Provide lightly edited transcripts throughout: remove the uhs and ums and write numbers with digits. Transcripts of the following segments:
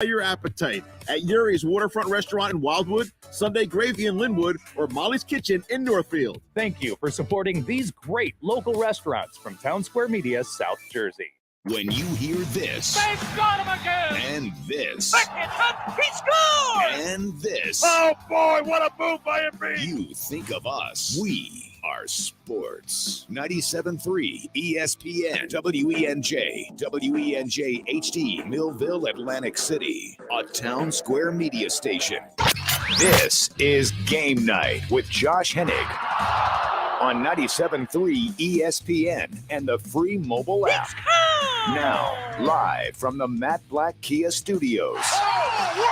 Your appetite at Yuri's Waterfront Restaurant in Wildwood, Sunday Gravy in Linwood, or Molly's Kitchen in Northfield. Thank you for supporting these great local restaurants from Town Square Media, South Jersey. When you hear this, they've got him again, and this, he scored, and this, oh boy, what a move by Embiid! You think of us. We are sports. 97.3 ESPN, WENJ, WENJ HD, Millville, Atlantic City, a Town Square Media station. This is Game Night with Josh Hennig on 97.3 ESPN and the free mobile app. Now, live from the Matt Black Kia Studios. Oh,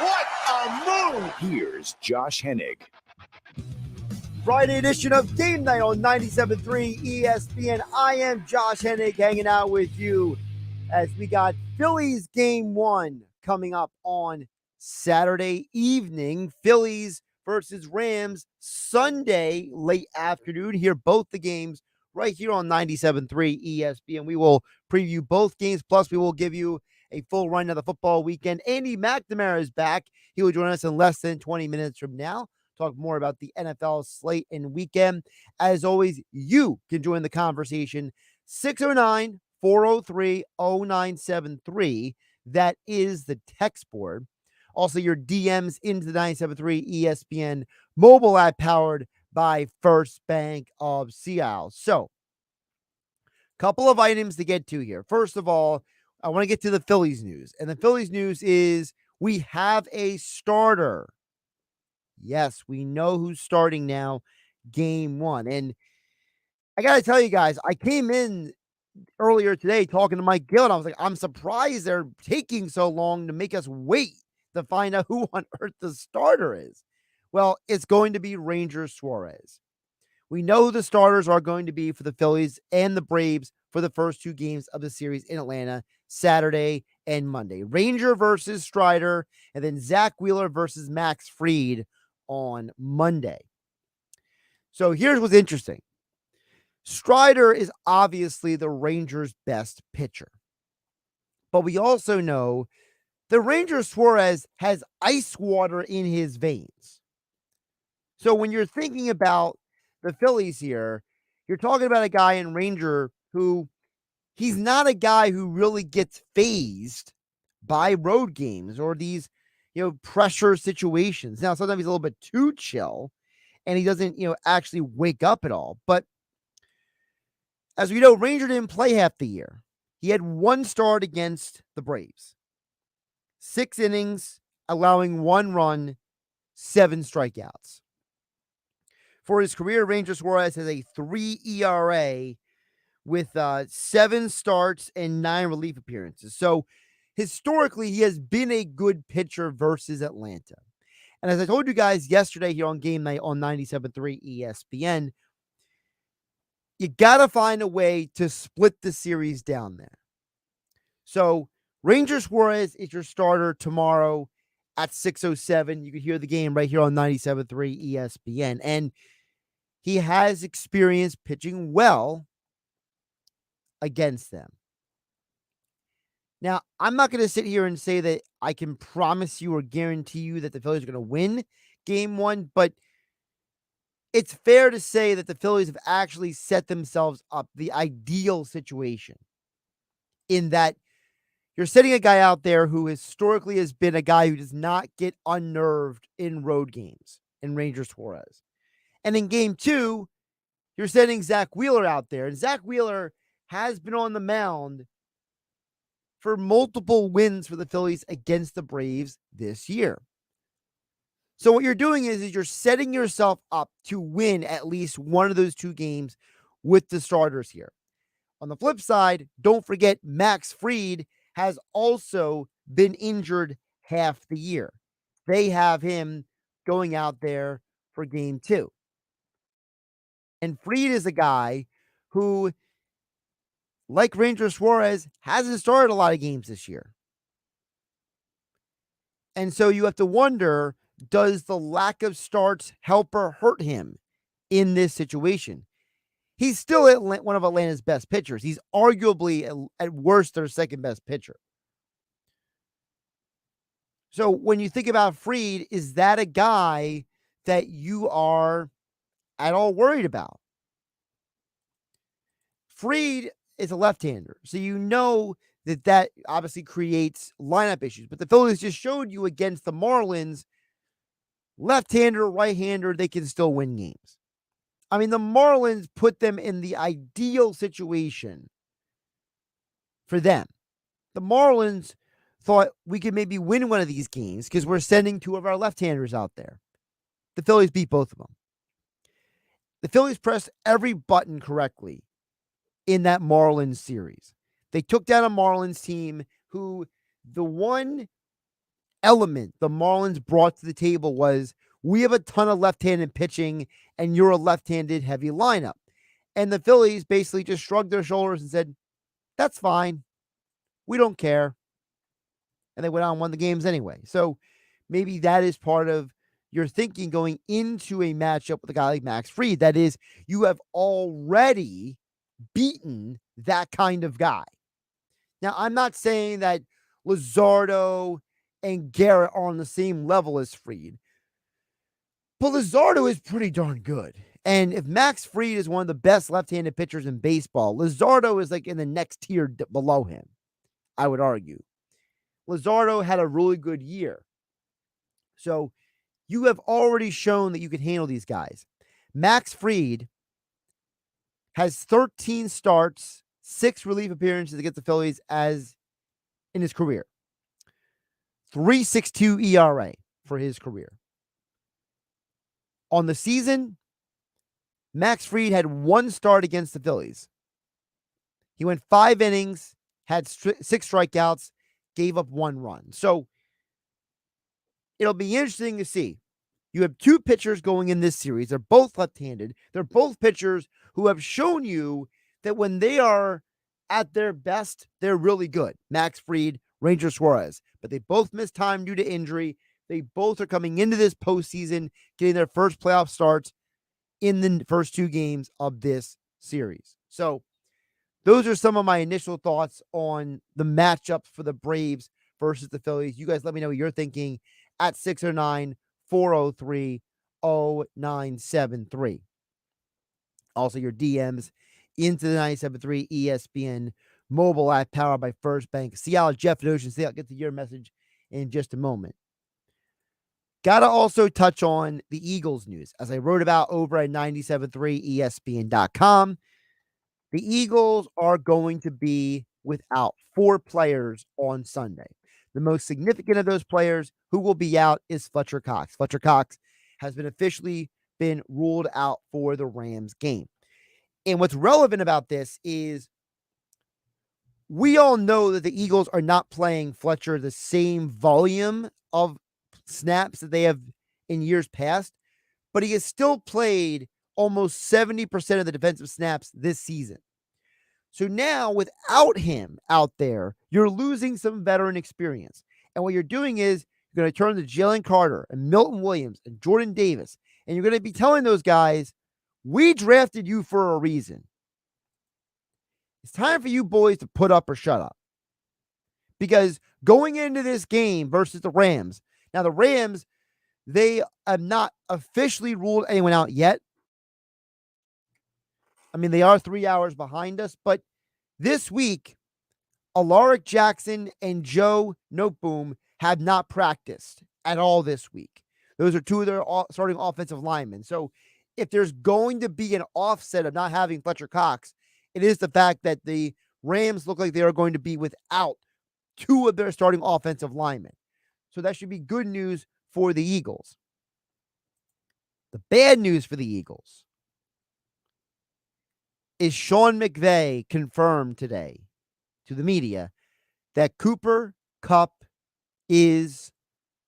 what a move! Here's Josh Hennig. Friday edition of Game Night on 97.3 ESPN. I am Josh Hennig hanging out with you as we got Phillies Game 1 coming up on Saturday evening. Phillies versus Rams Sunday late afternoon. Hear both the games right here on 97.3 ESPN. We will preview both games, plus we will give you a full run of the football weekend. Andy McNamara is back. He will join us in less than 20 minutes from now. Talk more about the NFL slate and weekend. As always, you can join the conversation. 609-403-0973. That is the text board. Also, your DMs into the 97.3 ESPN mobile app powered by First Bank of Seattle. So, couple of items to get to here. First of all, I want to get to the Phillies news. And the Phillies news is we have a starter. Yes, we know who's starting now, Game 1. And I got to tell you guys, I came in earlier today talking to Mike Gill, and I was like, I'm surprised they're taking so long to make us wait to find out who on earth the starter is. Well, it's going to be Ranger Suarez. We know who the starters are going to be for the Phillies and the Braves for the first two games of the series in Atlanta, Saturday and Monday. Ranger versus Strider, and then Zach Wheeler versus Max Fried on Monday. So here's what's interesting. Strider is obviously the Rangers' best pitcher. But we also know the Ranger Suarez has ice water in his veins. So when you're thinking about the Phillies here, you're talking about a guy in Ranger who he's not a guy who really gets phased by road games or these, pressure situations. Now, sometimes he's a little bit too chill and he doesn't, actually wake up at all. But as we know, Ranger didn't play half the year. He had one start against the Braves. 6 innings, allowing 1 run, 7 strikeouts. For his career, Ranger Suarez has a 3 ERA with 7 starts and 9 relief appearances. So historically, he has been a good pitcher versus Atlanta. And as I told you guys yesterday here on Game Night on 97.3 ESPN, you got to find a way to split the series down there. So Ranger Suarez is your starter tomorrow at 6:07. You can hear the game right here on 97.3 ESPN. And he has experience pitching well against them. Now, I'm not going to sit here and say that I can promise you or guarantee you that the Phillies are going to win Game 1, but it's fair to say that the Phillies have actually set themselves up the ideal situation in that you're setting a guy out there who historically has been a guy who does not get unnerved in road games in Ranger Suarez. And in Game 2, you're setting Zach Wheeler out there. And Zach Wheeler has been on the mound for multiple wins for the Phillies against the Braves this year. So what you're doing is you're setting yourself up to win at least one of those 2 games with the starters here. On the flip side, don't forget Max Fried has also been injured half the year. They have him going out there for Game 2. And Fried is a guy who, like Ranger Suarez, hasn't started a lot of games this year. And so you have to wonder, does the lack of starts help or hurt him in this situation? He's still one of Atlanta's best pitchers. He's arguably, at worst, their second best pitcher. So when you think about Fried, is that a guy that you are at all worried about? Fried is a left-hander, so you know that obviously creates lineup issues. But the Phillies just showed you against the Marlins, left-hander, right-hander, they can still win games. I mean, the Marlins put them in the ideal situation for them. The Marlins thought we could maybe win one of these games because we're sending two of our left-handers out there. The Phillies beat both of them. The Phillies pressed every button correctly in that Marlins series. They took down a Marlins team who the one element the Marlins brought to the table was, we have a ton of left-handed pitching and you're a left-handed heavy lineup. And the Phillies basically just shrugged their shoulders and said, that's fine. We don't care. And they went on and won the games anyway. So maybe that is part of your thinking going into a matchup with a guy like Max Fried. That is, you have already beaten that kind of guy. Now, I'm not saying that Luzardo and Garrett are on the same level as Fried, but Luzardo is pretty darn good. And if Max Fried is one of the best left-handed pitchers in baseball, Luzardo is like in the next tier below him, I would argue. Luzardo had a really good year. So you have already shown that you can handle these guys. Max Fried has 13 starts, 6 relief appearances against the Phillies as in his career. 3.62 ERA for his career. On the season, Max Fried had 1 start against the Phillies. He went 5 innings, had 6 strikeouts, gave up 1 run. So it'll be interesting to see. You have 2 pitchers going in this series. They're both left-handed. They're both pitchers who have shown you that when they are at their best, they're really good. Max Fried, Ranger Suarez. But they both missed time due to injury. They both are coming into this postseason, getting their first playoff starts in the first 2 games of this series. So those are some of my initial thoughts on the matchups for the Braves versus the Phillies. You guys let me know what you're thinking at 609-403-0973. Also, your DMs into the 97.3 ESPN mobile app powered by First Bank. See how Jeff and Ocean say I'll get to your message in just a moment. Got to also touch on the Eagles news, as I wrote about over at 97.3ESPN.com. The Eagles are going to be without 4 players on Sunday. The most significant of those players who will be out is Fletcher Cox. Fletcher Cox has been officially been ruled out for the Rams game. And what's relevant about this is we all know that the Eagles are not playing Fletcher the same volume of snaps that they have in years past, but he has still played almost 70% of the defensive snaps this season. So now without him out there, you're losing some veteran experience. And what you're doing is you're going to turn to Jalen Carter and Milton Williams and Jordan Davis, and you're going to be telling those guys, we drafted you for a reason. It's time for you boys to put up or shut up. Because going into this game versus the Rams, now the Rams, they have not officially ruled anyone out yet. I mean, they are 3 hours behind us, but this week, Alaric Jackson and Joe Noteboom have not practiced at all this week. Those are 2 of their starting offensive linemen. So if there's going to be an offset of not having Fletcher Cox, it is the fact that the Rams look like they are going to be without 2 of their starting offensive linemen. So that should be good news for the Eagles. The bad news for the Eagles is Sean McVay confirmed today to the media that Cooper Kupp is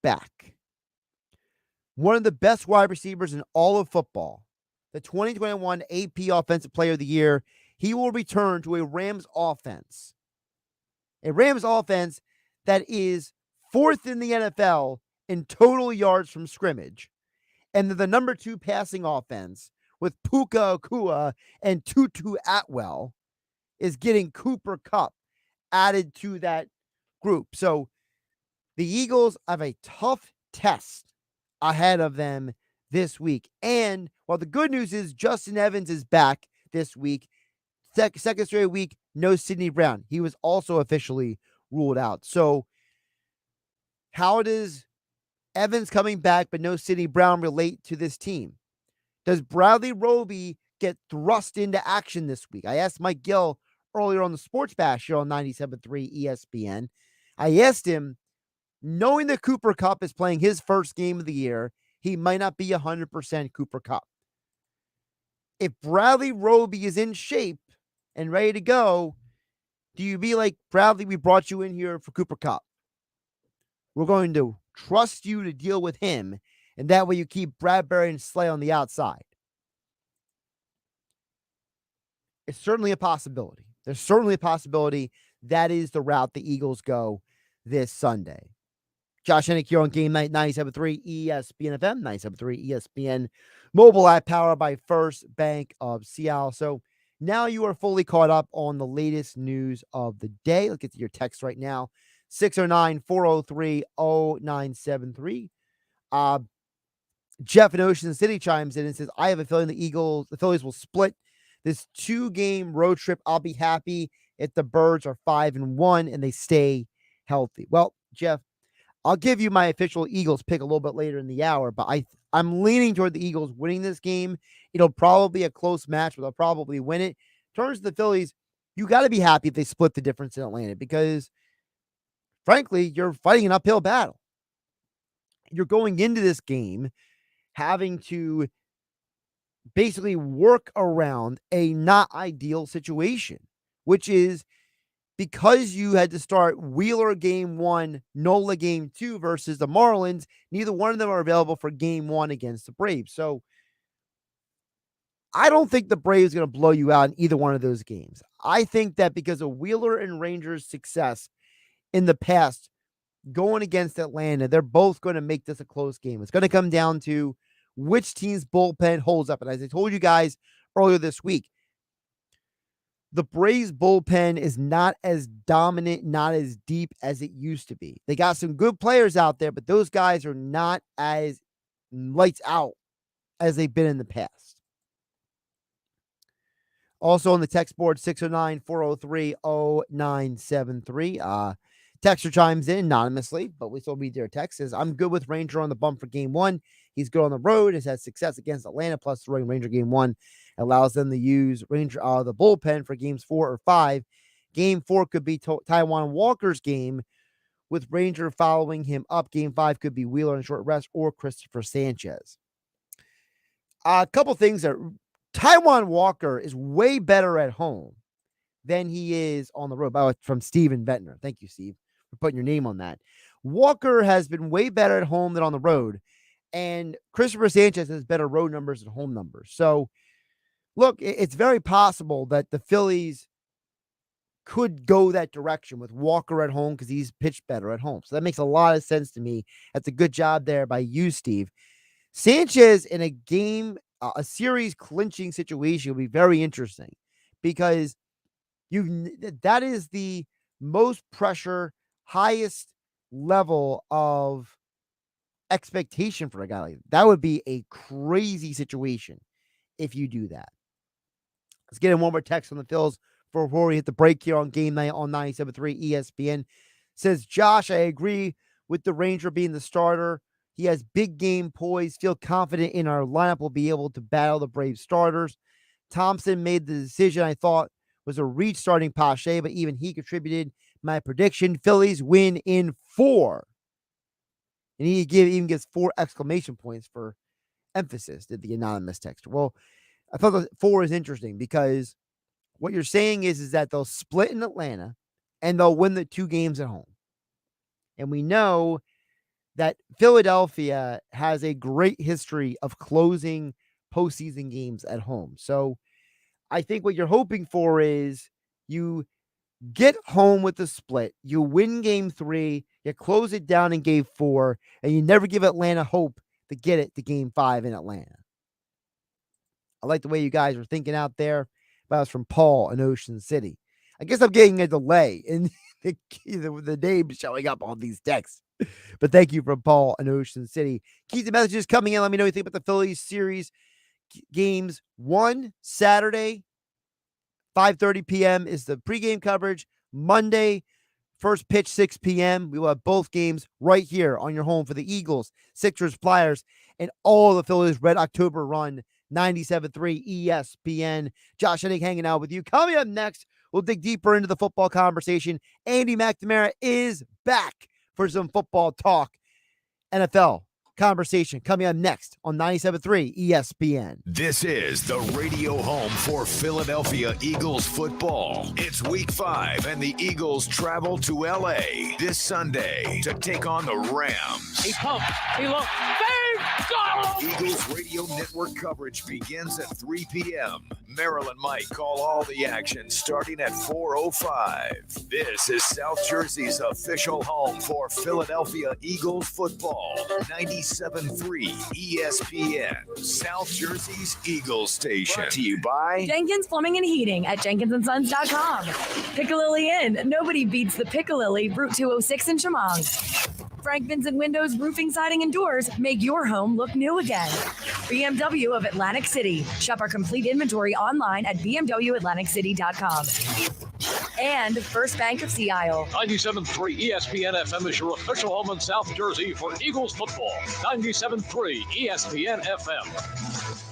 back. One of the best wide receivers in all of football, the 2021 AP Offensive Player of the Year, he will return to a Rams offense. A Rams offense that is 4th in the NFL in total yards from scrimmage, and the number 2 passing offense with Puka Okua and Tutu Atwell is getting Cooper Kupp added to that group. So The Eagles have a tough test ahead of them this week. And while the good news is Justin Evans is back this week, second straight week, no Sidney Brown. He was also officially ruled out. So how does Evans coming back but no Sidney Brown relate to this team? Does Bradley Roby get thrust into action this week? I asked Mike Gill earlier on the Sports Bash here on 97.3 ESPN. I asked him, knowing that Cooper Kupp is playing his first game of the year, he might not be 100% Cooper Kupp. If Bradley Roby is in shape and ready to go, do you be like, Bradley, we brought you in here for Cooper Kupp. We're going to trust you to deal with him, and that way you keep Bradbury and Slay on the outside. It's certainly a possibility. There's certainly a possibility that is the route the Eagles go this Sunday. Josh Hennig here on Game Night 97.3 ESPN FM, 97.3 ESPN mobile app powered by First Bank of Seattle. So now you are fully caught up on the latest news of the day. Let's get to your text right now. 609-403-0973. Jeff in Ocean City chimes in and says, I have a feeling the Phillies will split this 2-game road trip. I'll be happy if the Birds are 5-1 and they stay healthy. Well, Jeff, I'll give you my official Eagles pick a little bit later in the hour, but I'm leaning toward the Eagles winning this game. It'll probably be a close match, but they'll probably win it. In terms of the Phillies, you got to be happy if they split the difference in Atlanta because, frankly, you're fighting an uphill battle. You're going into this game having to basically work around a not ideal situation, which is because you had to start Wheeler game 1, Nola game 2 versus the Marlins. Neither one of them are available for game 1 against the Braves. So I don't think the Braves are going to blow you out in either one of those games. I think that because of Wheeler and Rangers' success in the past going against Atlanta, they're both going to make this a close game. It's going to come down to which team's bullpen holds up. And as I told you guys earlier this week, the Braves bullpen is not as dominant, not as deep as it used to be. They got some good players out there, but those guys are not as lights out as they've been in the past. Also on the text board, 609-403-0973. Texter chimes in anonymously, but we still read their text. Says, I'm good with Ranger on the bump for game 1. He's good on the road, has had success against Atlanta, plus throwing Ranger game 1 allows them to use Ranger the bullpen for games 4 or 5. Game 4 could be Taiwan Walker's game with Ranger following him up. Game 5 could be Wheeler on short rest or Christopher Sanchez. A couple things that Taiwan Walker is way better at home than he is on the road. By the way, from Steven Ventnor. Thank you, Steve, for putting your name on that. Walker has been way better at home than on the road, and Christopher Sanchez has better road numbers and home numbers. So, look, it's very possible that the Phillies could go that direction with Walker at home because he's pitched better at home. So that makes a lot of sense to me. That's a good job there by you, Steve. Sanchez in a game, a series clinching situation will be very interesting because that is the most pressure, highest level of expectation for a guy like that. That would be a crazy situation if you do that. Let's get in one more text on the Phils before we hit the break here on Game Night on 97.3 ESPN. Says, Josh, I agree with the Ranger being the starter. He has big game poise. Feel confident in our lineup will be able to battle the Brave starters. Thompson made the decision I thought was a reach starting Pache, but even he contributed. My prediction, Phillies win in 4. And he even gives 4 exclamation points for emphasis, did the anonymous texter. Well, I thought the 4 is interesting because what you're saying is that they'll split in Atlanta and they'll win the 2 games at home. And we know that Philadelphia has a great history of closing postseason games at home. So I think what you're hoping for is you get home with the split, you win game 3, you close it down in game 4, and you never give Atlanta hope to get it to game 5 in Atlanta. I like the way you guys are thinking out there. That was from Paul in Ocean City. I guess I'm getting a delay in the name showing up on these texts. But thank you from Paul in Ocean City. Keep the messages coming in. Let me know what you think about the Phillies series games. One, Saturday, 5:30 p.m. is the pregame coverage. Monday, first pitch, 6 p.m. We will have both games right here on your home for the Eagles, Sixers, Flyers, and all the Phillies Red October run. 97.3 ESPN. Josh Hennig hanging out with you. Coming up next, we'll dig deeper into the football conversation. Andy McNamara is back for some football talk. NFL conversation coming up next on 97.3 ESPN. This is the radio home for Philadelphia Eagles football. It's week 5 and the Eagles travel to LA this Sunday to take on the Rams. He pumped. He looked. Go! Eagles radio network coverage begins at 3 p.m. Merrill and Mike call all the action starting at 4:05. This is South Jersey's official home for Philadelphia Eagles football. 97.3 ESPN, South Jersey's Eagles station. Brought to you by Jenkins Plumbing and Heating at jenkinsandsons.com. Piccalilli Inn. Nobody beats the Piccalilli, Route 206 in Chemung. Frank Vincent Windows, Roofing, Siding, and Doors make your home look new again. BMW of Atlantic City. Shop our complete inventory online at bmwatlanticcity.com. And First Bank of Sea Isle. 97.3 ESPN FM is your official home in South Jersey for Eagles football. 97.3 ESPN FM.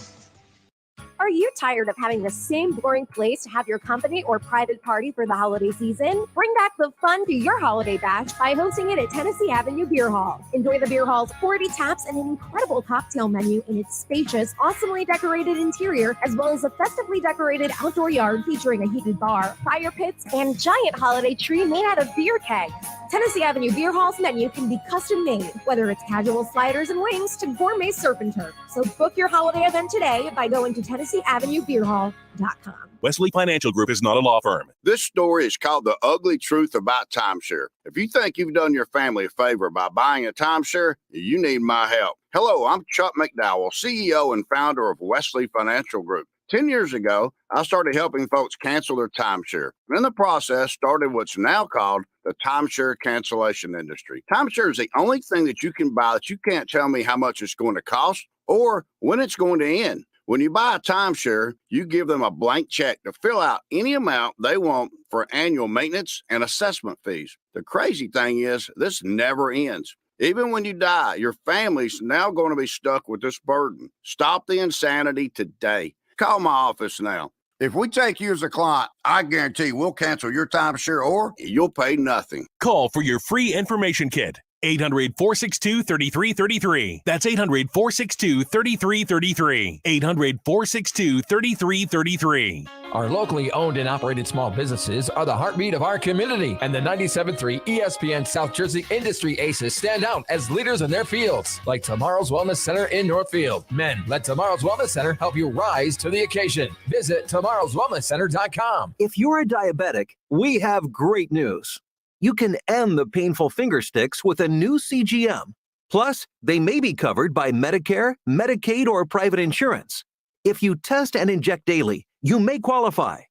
Are you tired of having the same boring place to have your company or private party for the holiday season? Bring back the fun to your holiday bash by hosting it at Tennessee Avenue Beer Hall. Enjoy the beer hall's 40 taps and an incredible cocktail menu in its spacious, awesomely decorated interior, as well as a festively decorated outdoor yard featuring a heated bar, fire pits, and giant holiday tree made out of beer kegs. Tennessee Avenue Beer Hall's menu can be custom made, whether it's casual sliders and wings to gourmet surf and turf. So book your holiday event today by going to TennesseeAvenueBeerHall.com. Wesley Financial Group is not a law firm. This story is called The Ugly Truth About Timeshare. If you think you've done your family a favor by buying a timeshare, you need my help. Hello, I'm Chuck McDowell, CEO and founder of Wesley Financial Group. 10 years ago, I started helping folks cancel their timeshare. In the process, started what's now called the timeshare cancellation industry. Timeshare is the only thing that you can buy that you can't tell me how much it's going to cost or when it's going to end. When you buy a timeshare, you give them a blank check to fill out any amount they want for annual maintenance and assessment fees. The crazy thing is, this never ends. Even when you die, your family's now going to be stuck with this burden. Stop the insanity today. Call my office now. If we take you as a client, I guarantee we'll cancel your timeshare or you'll pay nothing. Call for your free information kit. 800-462-3333. That's 800-462-3333. 800-462-3333. Our locally owned and operated small businesses are the heartbeat of our community, and the 97.3 ESPN South Jersey Industry Aces stand out as leaders in their fields, like Tomorrow's Wellness Center in Northfield. Men, let Tomorrow's Wellness Center help you rise to the occasion. Visit tomorrowswellnesscenter.com. If you're a diabetic, we have great news. You can end the painful finger sticks with a new CGM. Plus, they may be covered by Medicare, Medicaid, or private insurance. If you test and inject daily, you may qualify.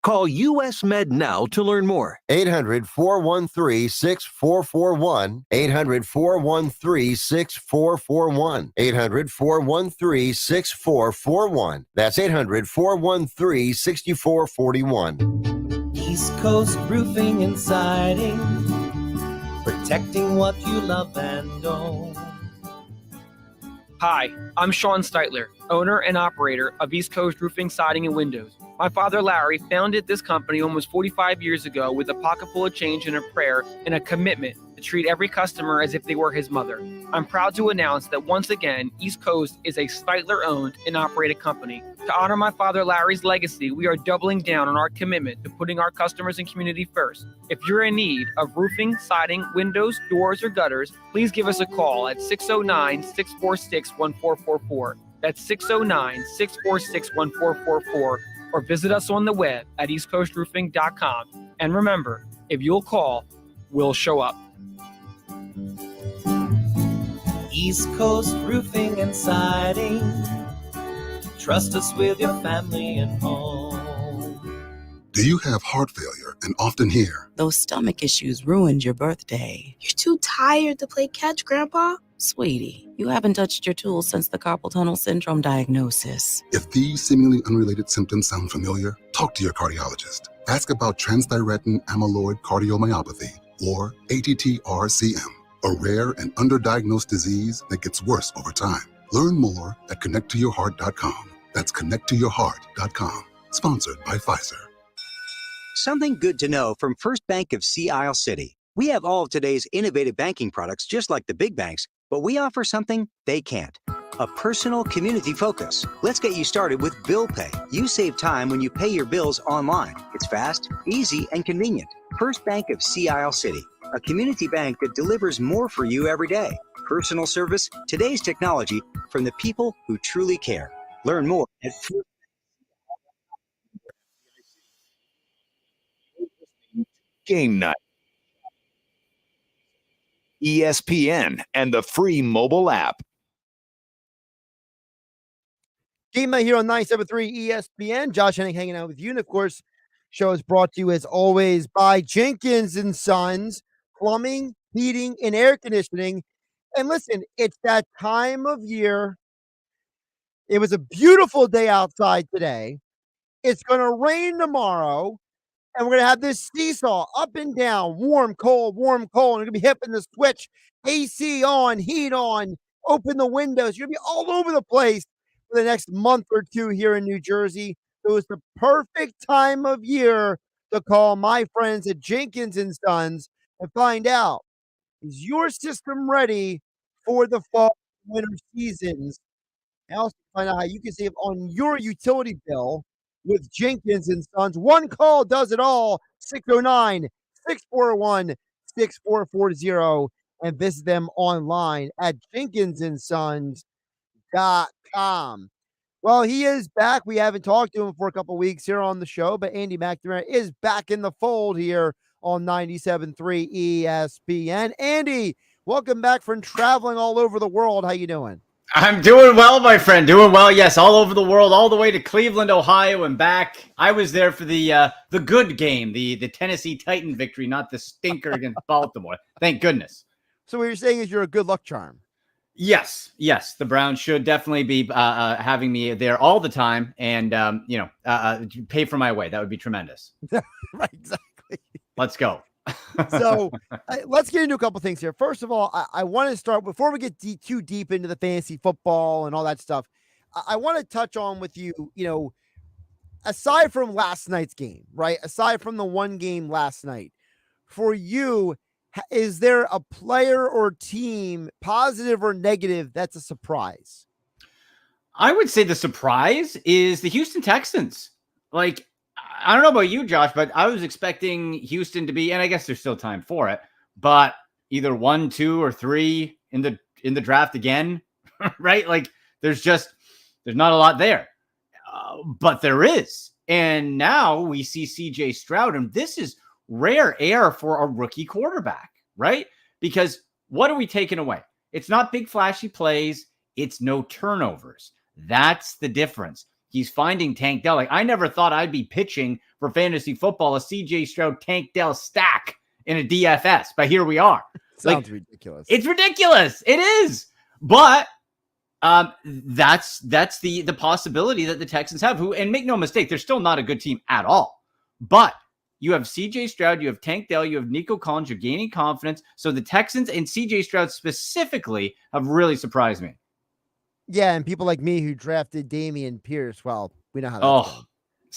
Call US Med now to learn more. 800-413-6441. 800-413-6441. 800-413-6441. That's 800-413-6441. East Coast Roofing and Siding, protecting what you love and own. Hi, I'm Sean Steitler, owner and operator of East Coast Roofing, Siding, and Windows. My father, Larry, founded this company almost 45 years ago with a pocket full of change and a prayer and a commitment to treat every customer as if they were his mother. I'm proud to announce that once again, East Coast is a Steitler-owned and operated company. To honor my father, Larry's legacy, we are doubling down on our commitment to putting our customers and community first. If you're in need of roofing, siding, windows, doors, or gutters, please give us a call at 609-646-1444. That's 609-646-1444. Or visit us on the web at eastcoastroofing.com. And remember, if you'll call, we'll show up. East Coast Roofing and Siding, trust us with your family and home. Do you have heart failure and often hear, "Those stomach issues ruined your birthday." "You're too tired to play catch, Grandpa." Sweetie, you haven't touched your tools since the carpal tunnel syndrome diagnosis. If these seemingly unrelated symptoms sound familiar, talk to your cardiologist. Ask about transthyretin amyloid cardiomyopathy, or ATTR-CM, a rare and underdiagnosed disease that gets worse over time. Learn more at connecttoyourheart.com. That's connecttoyourheart.com. Sponsored by Pfizer. Something good to know from First Bank of Sea Isle City. We have all of today's innovative banking products just like the big banks, but we offer something they can't. A personal community focus. Let's get you started with Bill Pay. You save time when you pay your bills online. It's fast, easy, and convenient. First Bank of Sea Isle City. A community bank that delivers more for you every day. Personal service, today's technology, from the people who truly care. Learn more at Game Night. ESPN and the free mobile app. Game Night here on 97.3 ESPN. Josh Hennig hanging out with you. And of course, show is brought to you as always by Jenkins and Sons, plumbing, heating, and air conditioning. And listen, it's that time of year. It was a beautiful day outside today. It's going to rain tomorrow. And we're going to have this seesaw up and down, warm, cold, and we're going to be hitting the switch, AC on, heat on, open the windows. You're going to be all over the place for the next month or two here in New Jersey. So it's the perfect time of year to call my friends at Jenkins and Sons and find out, is your system ready for the fall and winter seasons? And also find out how you can save on your utility bill with Jenkins and Sons. One call does it all. 609-641-6440, and visit them online at jenkinsandsons.com. Well, he is back. We haven't talked to him for a couple weeks here on the show, but Andy McNamara is back in the fold here on 97.3 ESPN. Andy, welcome back from traveling all over the world. How you doing? I'm doing well, my friend. Doing well, yes, all over the world, all the way to Cleveland, Ohio, and back. I was there for the good game, the Tennessee Titan victory, not the stinker against Baltimore. Thank goodness. So what you're saying is you're a good luck charm. Yes. The Browns should definitely be having me there all the time, and pay for my way. That would be tremendous. Right, exactly. Let's go. So let's get into a couple things here. First of all, I want to start before we get too deep into the fantasy football and all that stuff. I want to touch on with you, aside from last night's game, right? Aside from the one game last night, for you, is there a player or team, positive or negative, that's a surprise? I would say the surprise is the Houston Texans. Like, I don't know about you, Josh, but I was expecting Houston to be, and I guess there's still time for it, but either 1, 2, or 3 in the draft again, right? Like there's not a lot there, but there is. And now we see CJ Stroud, and this is rare air for a rookie quarterback, right? Because what are we taking away? It's not big flashy plays. It's no turnovers. That's the difference. He's finding Tank Dell. Like, I never thought I'd be pitching for fantasy football a CJ Stroud Tank Dell stack in a DFS, but here we are. Sounds ridiculous. It's ridiculous. It is. But that's the possibility that the Texans have. Who, and make no mistake, they're still not a good team at all. But you have CJ Stroud, you have Tank Dell, you have Nico Collins, you're gaining confidence. So the Texans and CJ Stroud specifically have really surprised me. Yeah, and people like me who drafted Damian Pierce, well, we know how that's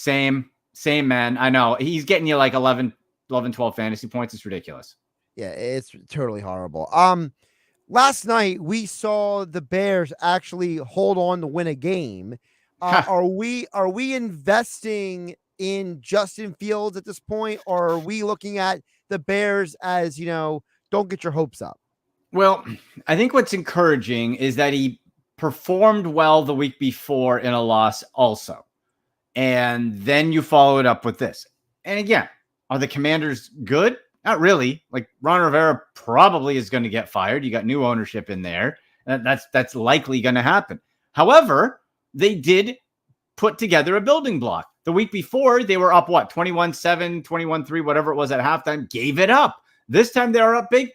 going. Same, man. I know. He's getting you like 11, 12 fantasy points. It's ridiculous. Yeah, it's totally horrible. Last night we saw the Bears actually hold on to win a game. Are we investing in Justin Fields at this point, or are we looking at the Bears as, don't get your hopes up? Well, I think what's encouraging is that he performed well the week before in a loss also. And then you follow it up with this. And again, are the Commanders good? Not really. Like, Ron Rivera probably is going to get fired. You got new ownership in there. That's likely going to happen. However, they did put together a building block. The week before, they were up, 21-7, 21-3, whatever it was at halftime, gave it up. This time they are up big,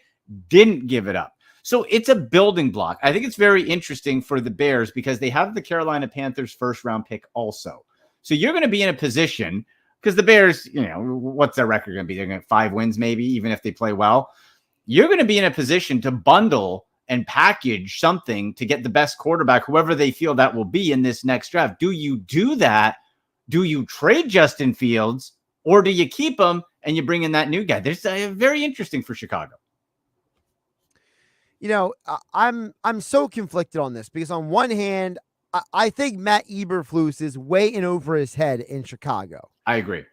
didn't give it up. So it's a building block. I think it's very interesting for the Bears because they have the Carolina Panthers first-round pick also. So you're going to be in a position, because the Bears, what's their record going to be? They're going to have 5 wins maybe, even if they play well. You're going to be in a position to bundle and package something to get the best quarterback, whoever they feel that will be in this next draft. Do you do that? Do you trade Justin Fields, or do you keep him and you bring in that new guy? There's very interesting for Chicago. I'm so conflicted on this because on one hand, I think Matt Eberflus is way in over his head in Chicago. I agree.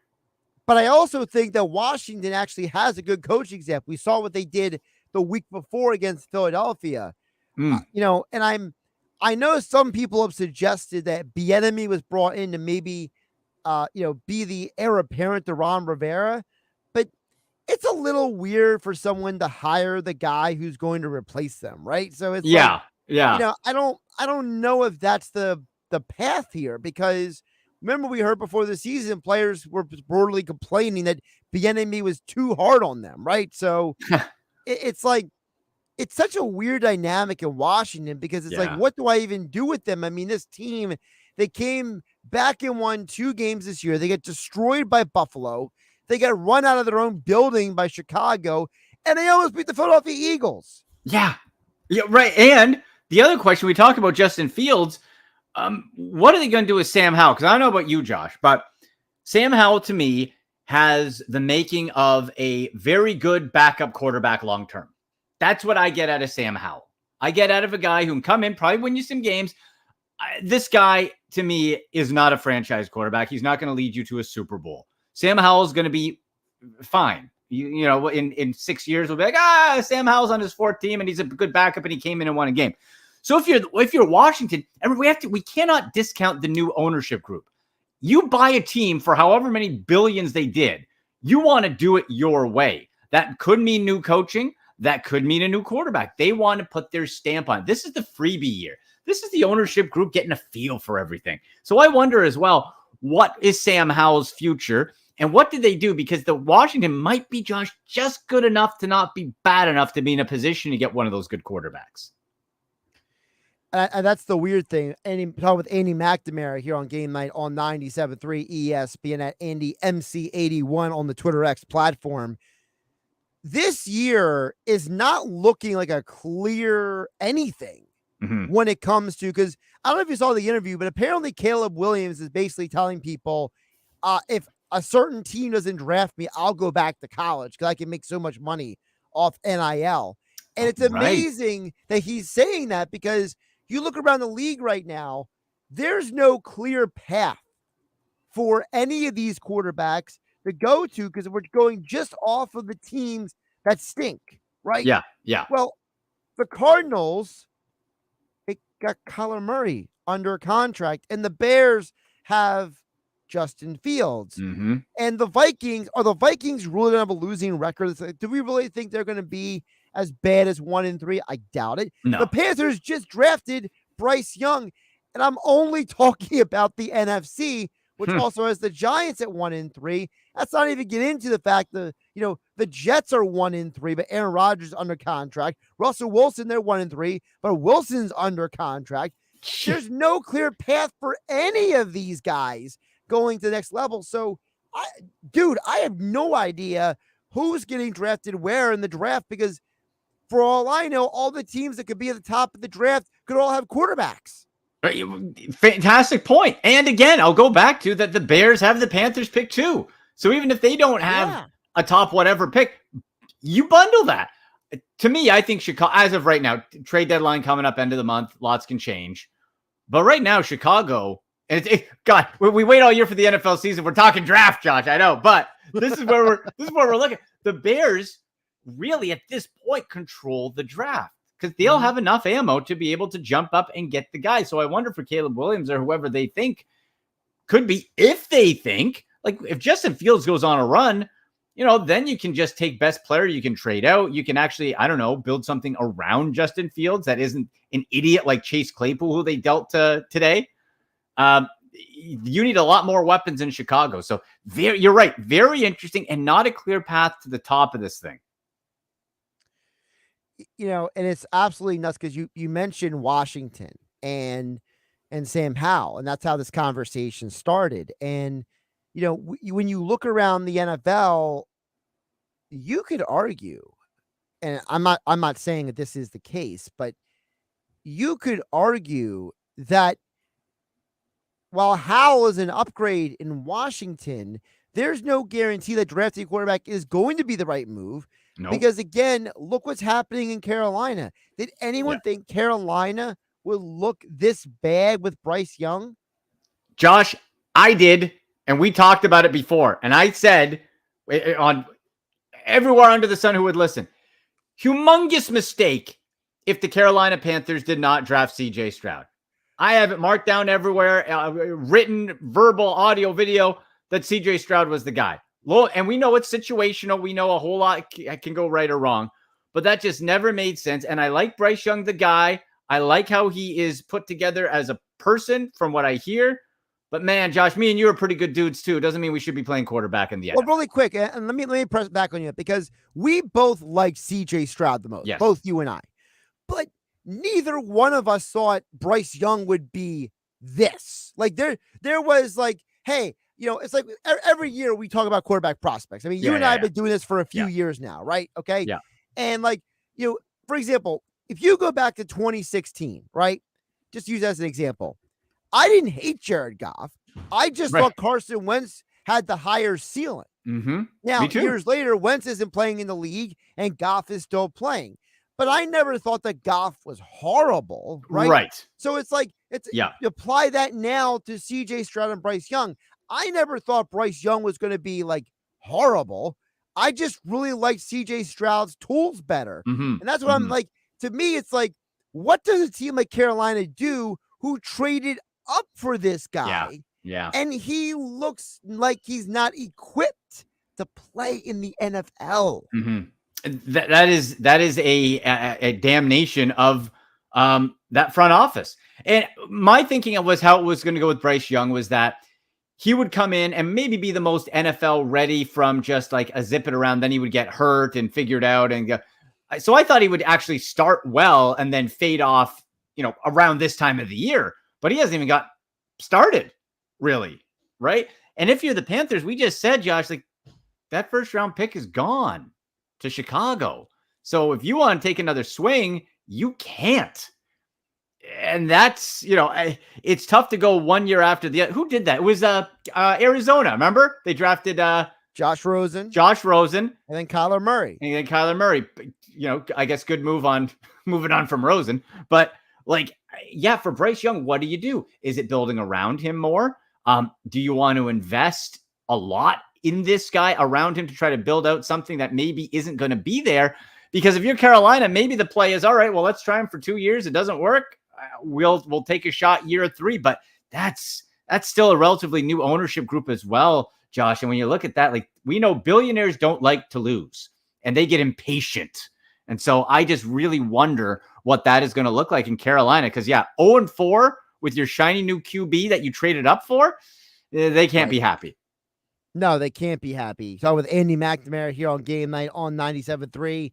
But I also think that Washington actually has a good coaching staff. We saw what they did the week before against Philadelphia. And I know some people have suggested that Bieniemy was brought in to maybe, be the heir apparent to Ron Rivera. But it's a little weird for someone to hire the guy who's going to replace them, right? So it's yeah. I don't know if that's the path here, because remember we heard before the season players were brutally complaining that Bieniemy was too hard on them, right? So it's like it's such a weird dynamic in Washington because it's like, what do I even do with them? I mean, this team, they came back and won 2 games this year. They get destroyed by Buffalo. They got run out of their own building by Chicago, and they almost beat the Philadelphia Eagles. Yeah, right. And the other question, we talked about Justin Fields. What are they going to do with Sam Howell? Because I don't know about you, Josh, but Sam Howell to me has the making of a very good backup quarterback long-term. That's what I get out of Sam Howell. I get out of a guy who can come in, probably win you some games. This guy, to me, is not a franchise quarterback. He's not going to lead you to a Super Bowl. Sam Howell is going to be fine. In 6 years, we'll be like, Sam Howell's on his 4th team, and he's a good backup, and he came in and won a game. So if you're Washington, and we cannot discount the new ownership group. You buy a team for however many billions they did. You want to do it your way. That could mean new coaching. That could mean a new quarterback. They want to put their stamp on it. This is the freebie year. This is the ownership group getting a feel for everything. So I wonder as well, what is Sam Howell's future? And what did they do? Because the Washington might be, Josh, just good enough to not be bad enough to be in a position to get one of those good quarterbacks. And that's the weird thing. Talking with Andy McNamara here on Game Night on 97.3 ESPN at Andy MC81 on the Twitter X platform. This year is not looking like a clear anything when it comes to, because I don't know if you saw the interview, but apparently Caleb Williams is basically telling people, if a certain team doesn't draft me, I'll go back to college because I can make so much money off NIL. And it's amazing that he's saying that, because you look around the league right now, there's no clear path for any of these quarterbacks to go to, because we're going just off of the teams that stink, right? Yeah. Well, the Cardinals, they got Kyler Murray under contract, and the Bears have Justin Fields. And the Vikings, are the Vikings really going to have a losing record? Do we really think they're going to be as bad as 1-3? I doubt it. No. The Panthers just drafted Bryce Young, and I'm only talking about the NFC, which also has the Giants at 1-3. That's not even get into the fact that, the Jets are 1-3, but Aaron Rodgers is under contract. Russell Wilson, they're 1-3, but Wilson's under contract. There's no clear path for any of these guys going to the next level. So, I have no idea who's getting drafted where in the draft, because for all I know, all the teams that could be at the top of the draft could all have quarterbacks. Fantastic point. And again, I'll go back to that the Bears have the Panthers pick too. So even if they don't have a top whatever pick, you bundle that. To me, I think Chicago, as of right now, trade deadline coming up end of the month, lots can change. But right now, Chicago, God, we wait all year for the NFL season. We're talking draft, Josh, I know, but this is where we're looking. The Bears really at this point control the draft, because they'll have enough ammo to be able to jump up and get the guy. So I wonder for Caleb Williams or whoever they think could be, if they think, like if Justin Fields goes on a run, then you can just take best player. You can trade out. You can actually, build something around Justin Fields that isn't an idiot like Chase Claypool, who they dealt to today. you need a lot more weapons in Chicago. So you're right. Very interesting and not a clear path to the top of this thing. And it's absolutely nuts because you mentioned Washington and Sam Howell, and that's how this conversation started. And, when you look around the NFL, you could argue, and I'm not saying that this is the case, but you could argue that while Howell is an upgrade in Washington, there's no guarantee that drafting a quarterback is going to be the right move. Nope. Because again, look what's happening in Carolina. Did anyone think Carolina would look this bad with Bryce Young? Josh, I did, and we talked about it before. And I said on everywhere under the sun who would listen, humongous mistake if the Carolina Panthers did not draft CJ Stroud. I have it marked down everywhere, written, verbal, audio, video, that CJ Stroud was the guy. And we know it's situational. We know a whole lot can go right or wrong, but that just never made sense. And I like Bryce Young, the guy. I like how he is put together as a person from what I hear. But man, Josh, me and you are pretty good dudes too. Doesn't mean we should be playing quarterback in the NFL. Well, really quick, and let me press back on you because we both like CJ Stroud the most, both you and I. But neither one of us thought Bryce Young would be this. Like there was like, hey, it's like every year we talk about quarterback prospects. I mean, you and I have been doing this for a few years now, right? Okay. Yeah. And like, for example, if you go back to 2016, right? Just use that as an example. I didn't hate Jared Goff. I just thought Carson Wentz had the higher ceiling. Mm-hmm. Now, years later, Wentz isn't playing in the league and Goff is still playing. But I never thought that Goff was horrible, right? Right. So it's like, you apply that now to CJ Stroud and Bryce Young. I never thought Bryce Young was going to be like horrible. I just really like CJ Stroud's tools better. Mm-hmm. And that's what I'm like, to me, it's like, what does a team like Carolina do who traded up for this guy? Yeah. And he looks like he's not equipped to play in the NFL. Mm-hmm. That is a damnation of that front office. And my thinking was how it was going to go with Bryce Young was that he would come in and maybe be the most NFL ready from just like a zip it around. Then he would get hurt and figured out. And so I thought he would actually start well and then fade off, around this time of the year. But he hasn't even got started, really. Right. And if you're the Panthers, we just said, Josh, like that first round pick is gone to Chicago. So if you want to take another swing, you can't. And that's, it's tough to go 1 year after the other. Who did that? It was Arizona. Remember? They drafted Josh Rosen. And then Kyler Murray. I guess good move on moving on from Rosen. But for Bryce Young, what do you do? Is it building around him more? Do you want to invest a lot in this guy around him to try to build out something that maybe isn't going to be there? Because if you're Carolina, maybe the play is, all right, well, let's try him for 2 years. It doesn't work. We'll take a shot year 3, but that's still a relatively new ownership group as well, Josh. And when you look at that, we know billionaires don't like to lose and they get impatient. And so I just really wonder what that is going to look like in Carolina. Because 0-4 with your shiny new QB that you traded up for, they can't be happy. No, they can't be happy. So with Andy McNamara here on Game Night on 97.3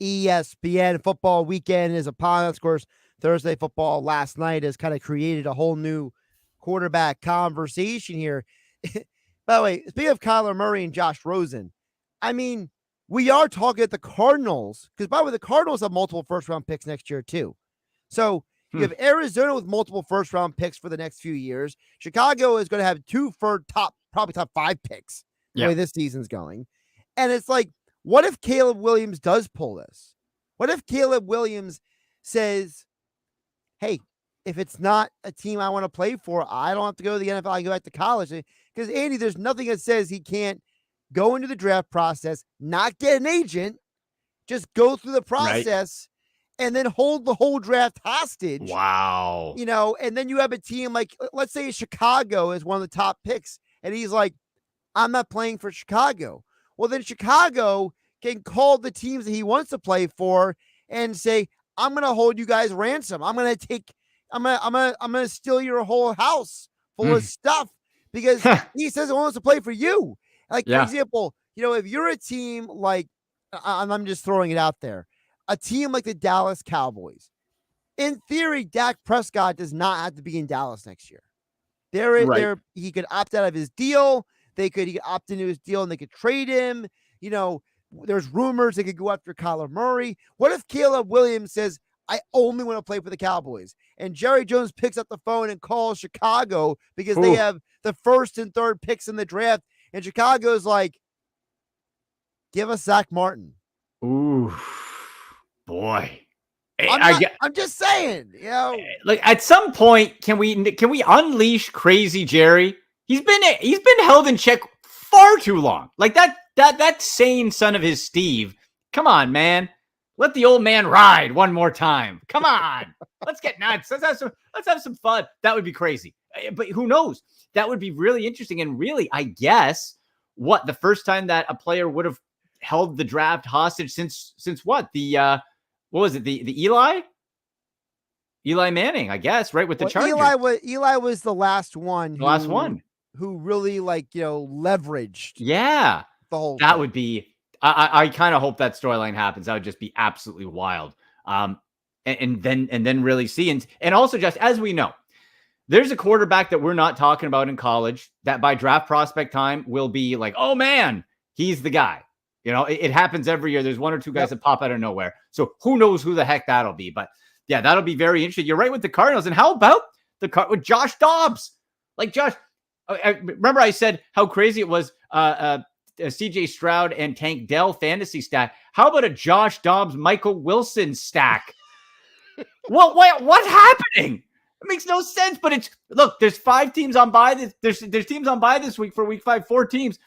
ESPN. Football weekend is upon us. Of course, Thursday football last night has kind of created a whole new quarterback conversation here. By the way, speaking of Kyler Murray and Josh Rosen, I mean, we are talking at the Cardinals, because by the way, the Cardinals have multiple first-round picks next year too. So you have Arizona with multiple first-round picks for the next few years. Chicago is going to have probably top 5 picks the way this season's going. And it's like, what if Caleb Williams does pull this? What if Caleb Williams says, hey, if it's not a team I want to play for, I don't have to go to the NFL. I can go back to college. Because, Andy, there's nothing that says he can't go into the draft process, not get an agent, just go through the process, and then hold the whole draft hostage. Wow. And then you have a team like, let's say Chicago is one of the top picks, and he's like, I'm not playing for Chicago. Well, then Chicago can call the teams that he wants to play for and say, I'm going to hold you guys ransom. I'm going to steal your whole house full of stuff because he says he wants to play for you. Like, for example, if you're a team like, I'm just throwing it out there, a team like the Dallas Cowboys, in theory, Dak Prescott does not have to be in Dallas next year. He could opt out of his deal. He could opt into his deal and they could trade him. There's rumors they could go after Kyler Murray. What if Caleb Williams says, I only want to play for the Cowboys? And Jerry Jones picks up the phone and calls Chicago because they have the first and third picks in the draft. And Chicago's like, give us Zach Martin. Ooh, boy. I'm just saying, Like, at some point, can we unleash Crazy Jerry? He's been held in check far too long. Like that sane son of his Steve. Come on, man. Let the old man ride one more time. Come on. Let's get nuts. Let's have some fun. That would be crazy. But who knows? That would be really interesting. And really, I guess, the first time that a player would have held the draft hostage since what? What was it? The Eli Manning, I guess, right? With the Chargers. Eli was the last one. Who really leveraged. Yeah. The whole that thing. Would be. I kind of hope that storyline happens. That would just be absolutely wild. And then really see and also, just as we know, there's a quarterback that we're not talking about in college that by draft prospect time will be like, oh man, he's the guy. It happens every year. There's one or two guys that pop out of nowhere. So who knows who the heck that'll be? But yeah, that'll be very interesting. You're right with the Cardinals. And how about with Josh Dobbs? Like, Josh, remember I said how crazy it was CJ Stroud and Tank Dell fantasy stack. How about a Josh Dobbs, Michael Wilson stack? What's happening? It makes no sense. But there's 5 teams on bye. There's teams on bye this week for week 5, 4 teams.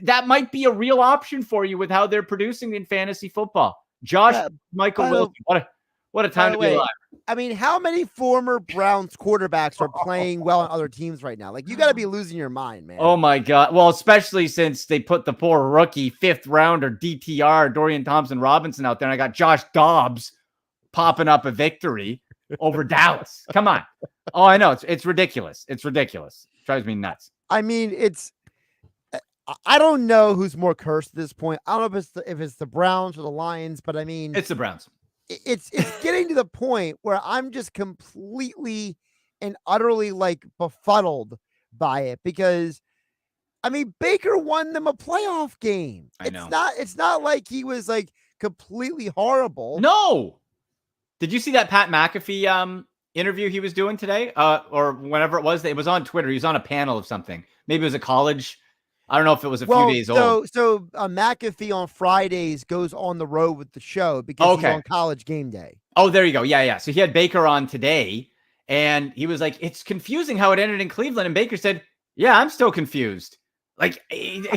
That might be a real option for you with how they're producing in fantasy football. Josh, Michael Wilson. What a time to be alive. I mean, how many former Browns quarterbacks are playing well on other teams right now? Like, you got to be losing your mind, man. Oh my God. Well, especially since they put the poor rookie 5th rounder DTR Dorian Thompson-Robinson out there. And I got Josh Dobbs popping up a victory over Dallas. Come on. Oh, I know. It's ridiculous. It's ridiculous. It drives me nuts. I mean, I don't know who's more cursed at this point. I don't know if it's the Browns or the Lions, but I mean, it's the Browns. It's getting to the point where I'm just completely and utterly befuddled by it because, I mean, Baker won them a playoff game. I know. It's not like he was completely horrible. No. Did you see that Pat McAfee interview he was doing today? Or whenever it was on Twitter. He was on a panel of something. Maybe it was a college. I don't know if it was a few days old. So McAfee on Fridays goes on the road with the show because he's on College Game Day. Oh, there you go. Yeah. So he had Baker on today, and he was like, it's confusing how it ended in Cleveland. And Baker said, yeah, I'm still confused. Like, you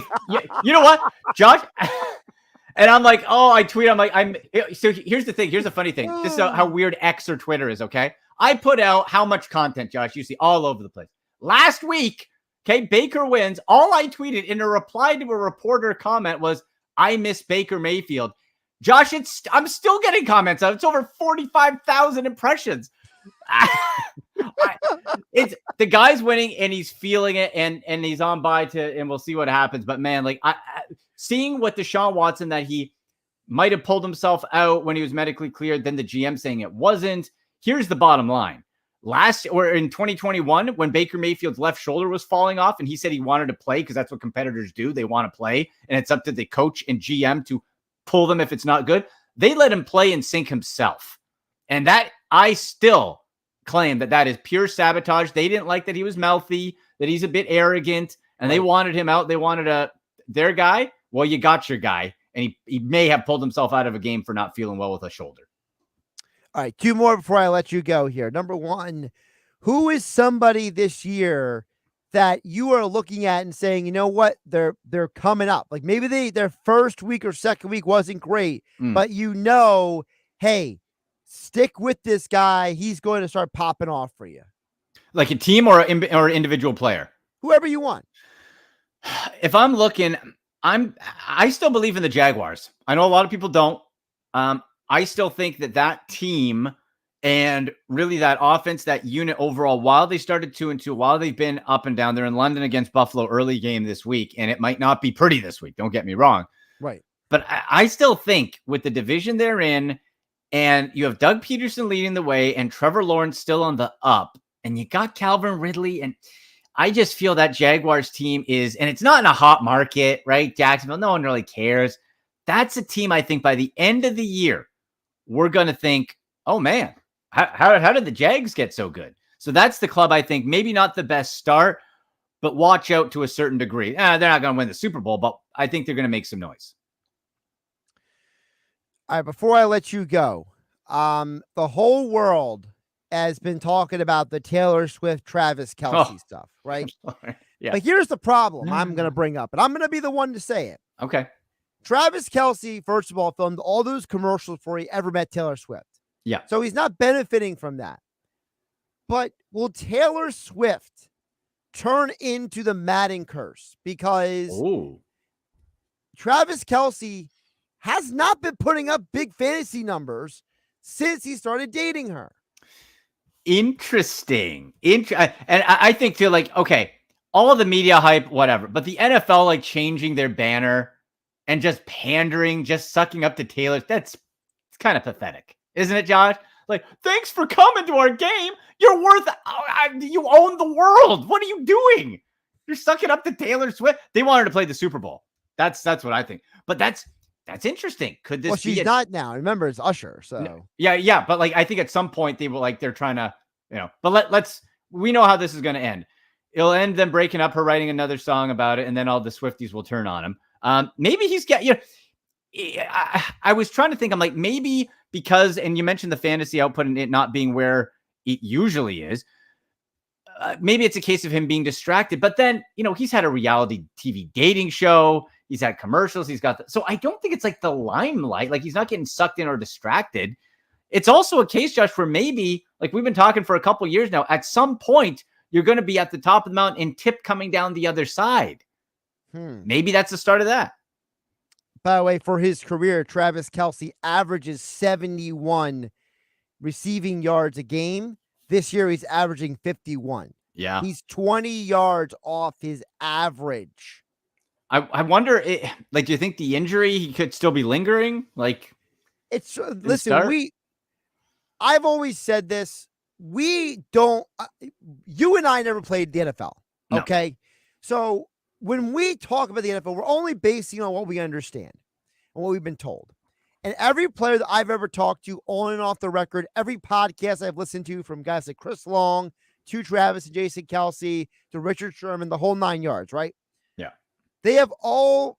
know what, Josh? And I'm like, I tweet. I'm like, so here's the thing. Here's the funny thing. This is how weird X or Twitter is, okay? I put out how much content, Josh, you see all over the place. Last week, okay, Baker wins. All I tweeted in a reply to a reporter comment was, I miss Baker Mayfield. Josh, I'm still getting comments out. It's over 45,000 impressions. It's the guy's winning and he's feeling it and he's on by and we'll see what happens. But man, seeing what Deshaun Watson, that he might have pulled himself out when he was medically cleared, then the GM saying it wasn't. Here's the bottom line. In 2021, when Baker Mayfield's left shoulder was falling off and he said he wanted to play because that's what competitors do. They want to play and it's up to the coach and GM to pull them if it's not good. They let him play and sink himself. And that I still claim that is pure sabotage. They didn't like that he was mouthy, that he's a bit arrogant, and they wanted him out. They wanted their guy. Well, you got your guy. And he may have pulled himself out of a game for not feeling well with a shoulder. All right, 2 more before I let you go here. Number 1, who is somebody this year that you are looking at and saying, you know what, they're coming up? Like maybe their first week or second week wasn't great, but hey, stick with this guy. He's going to start popping off for you. Like a team or an individual player? Whoever you want. If I'm looking, I still believe in the Jaguars. I know a lot of people don't. I still think that team And really that offense, that unit overall, while they started 2-2, while they've been up and down, they're in London against Buffalo early game this week, and it might not be pretty this week. Don't get me wrong. Right. But I still think with the division they're in, and you have Doug Peterson leading the way and Trevor Lawrence still on the up, and you got Calvin Ridley, and I just feel that Jaguars team is, and it's not in a hot market, right? Jacksonville, no one really cares. That's a team I think by the end of the year, we're going to think, oh man, how did the Jags get so good? So that's the club I think, maybe not the best start, but watch out to a certain degree. They're not going to win the Super Bowl, but I think they're going to make some noise. All right, before I let you go, the whole world has been talking about the Taylor Swift, Travis Kelce stuff, right? Yeah. But here's the problem I'm going to bring up, and I'm going to be the one to say it. Okay. Travis Kelce, first of all, filmed all those commercials before he ever met Taylor Swift. Yeah. So he's not benefiting from that. But will Taylor Swift turn into the Madden curse? Because Travis Kelce has not been putting up big fantasy numbers since he started dating her. Interesting. And I think feel like, okay, all of the media hype, whatever, but the NFL like changing their banner and just pandering, just sucking up to Taylor, it's kind of pathetic, isn't it, Josh? Like, thanks for coming to our game. You're worth, you own the world. What are you doing? You're sucking up to Taylor Swift. They want her to play the Super Bowl. That's what I think. But that's interesting. Could this be she's not now. Remember, it's Usher. So yeah. But like, I think at some point they will they're trying to, but let's, we know how this is going to end. It'll end them breaking up, her writing another song about it. And then all the Swifties will turn on him. Maybe he's got, I was trying to think, I'm like, maybe because, and you mentioned the fantasy output and it not being where it usually is. Maybe it's a case of him being distracted, but then, he's had a reality TV dating show. He's had commercials. He's got so I don't think it's like the limelight. Like he's not getting sucked in or distracted. It's also a case, Josh, where maybe like we've been talking for a couple of years now, at some point you're going to be at the top of the mountain and Tip coming down the other side. Maybe that's the start of that. By the way, for his career, Travis Kelce averages 71 receiving yards a game. This year, he's averaging 51. Yeah. He's 20 yards off his average. I wonder, do you think the injury, he could still be lingering? Like, it's, listen, I've always said this. We don't, you and I never played the NFL. Okay. No. So when we talk about the NFL, we're only basing on what we understand and what we've been told. And every player that I've ever talked to on and off the record, every podcast I've listened to, from guys like Chris Long to Travis and Jason Kelce to Richard Sherman, the whole 9 yards, right? Yeah. They have all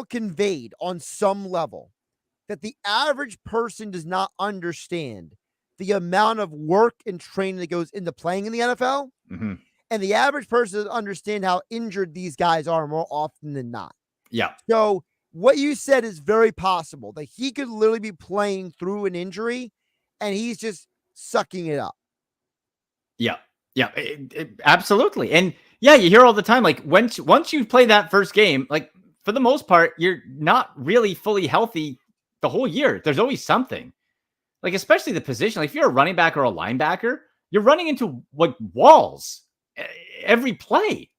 conveyed on some level that the average person does not understand the amount of work and training that goes into playing in the NFL. Mm-hmm. And the average person doesn't understand how injured these guys are more often than not. Yeah. So what you said is very possible, that he could literally be playing through an injury and he's just sucking it up. Yeah. Yeah, absolutely. And yeah, you hear all the time, like once you play that first game, like for the most part, you're not really fully healthy the whole year. There's always something, like, especially the position. Like if you're a running back or a linebacker, you're running into like walls every play.